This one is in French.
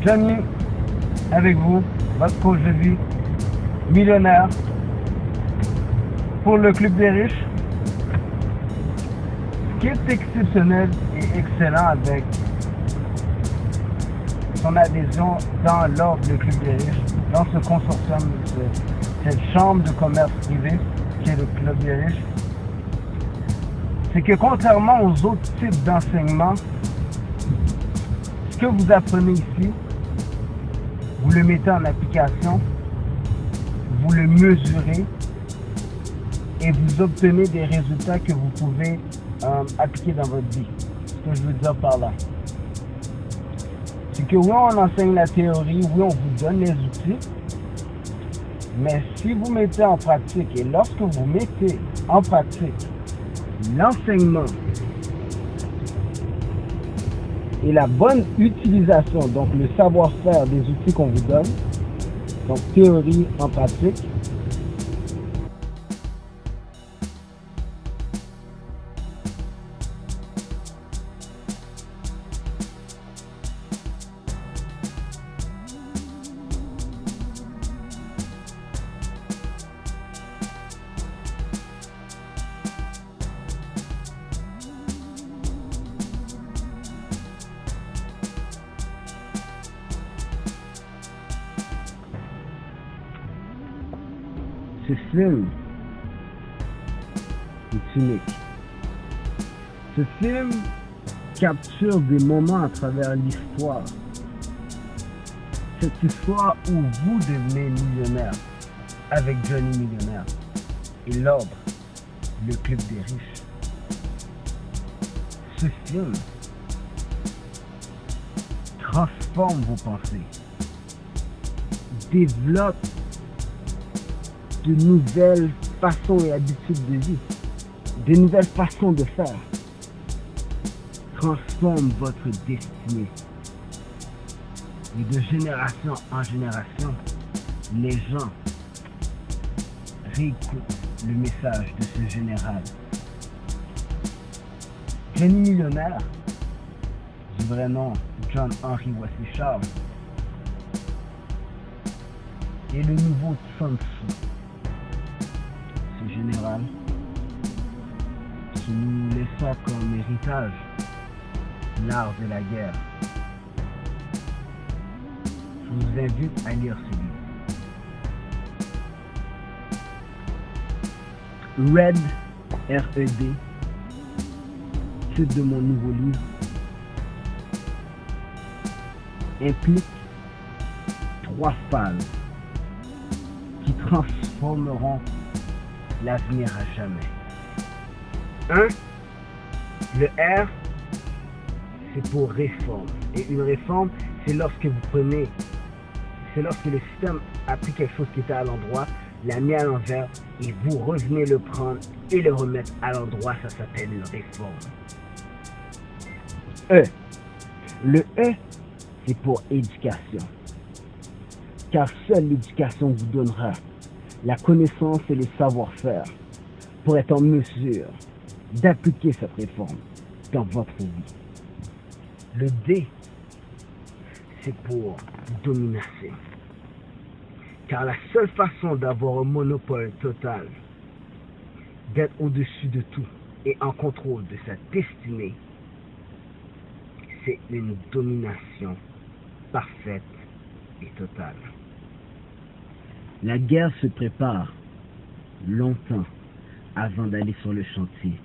Johnny, avec vous, votre coach de vie, millionnaire, pour le Club des riches. Ce qui est exceptionnel et excellent avec son adhésion dans l'ordre du Club des riches, dans ce consortium, cette chambre de commerce privé qui est le Club des riches, c'est que contrairement aux autres types d'enseignements, ce que vous apprenez ici, vous le mettez en application, vous le mesurez et vous obtenez des résultats que vous pouvez appliquer dans votre vie. Ce que je veux dire par là, c'est que oui, on enseigne la théorie, oui, on vous donne les outils, mais si vous mettez en pratique, et lorsque vous mettez en pratique l'enseignement et la bonne utilisation, donc le savoir-faire des outils qu'on vous donne, donc théorie en pratique, ce film est unique. Ce film capture des moments à travers l'histoire. Cette histoire où vous devenez millionnaire avec Johnny Millionnaire et l'ordre, le Club des riches. Ce film transforme vos pensées, développe de nouvelles façons et habitudes de vie, de nouvelles façons de faire, transforme votre destinée. Et de génération en génération, les gens réécoutent le message de ce général. Johnny Millionnaire, du vrai nom John Henry Wesley Charles, et le nouveau Sun Tzu. Ce général qui nous laissa comme héritage l'art de la guerre. Je vous invite à lire ce livre. Red, R-E-D, titre de mon nouveau livre, implique 3 phases qui transformeront l'avenir à jamais. 1. Le R, c'est pour réforme. Et une réforme, c'est lorsque vous prenez, c'est lorsque le système a pris quelque chose qui était à l'endroit, l'a mis à l'envers, et vous revenez le prendre et le remettre à l'endroit. Ça s'appelle une réforme. E. Le E, c'est pour éducation. Car seule l'éducation vous donnera la connaissance et le savoir-faire pour être en mesure d'appliquer cette réforme dans votre vie. Le D, c'est pour domination. Car la seule façon d'avoir un monopole total, d'être au-dessus de tout et en contrôle de sa destinée, c'est une domination parfaite et totale. La guerre se prépare longtemps avant d'aller sur le chantier.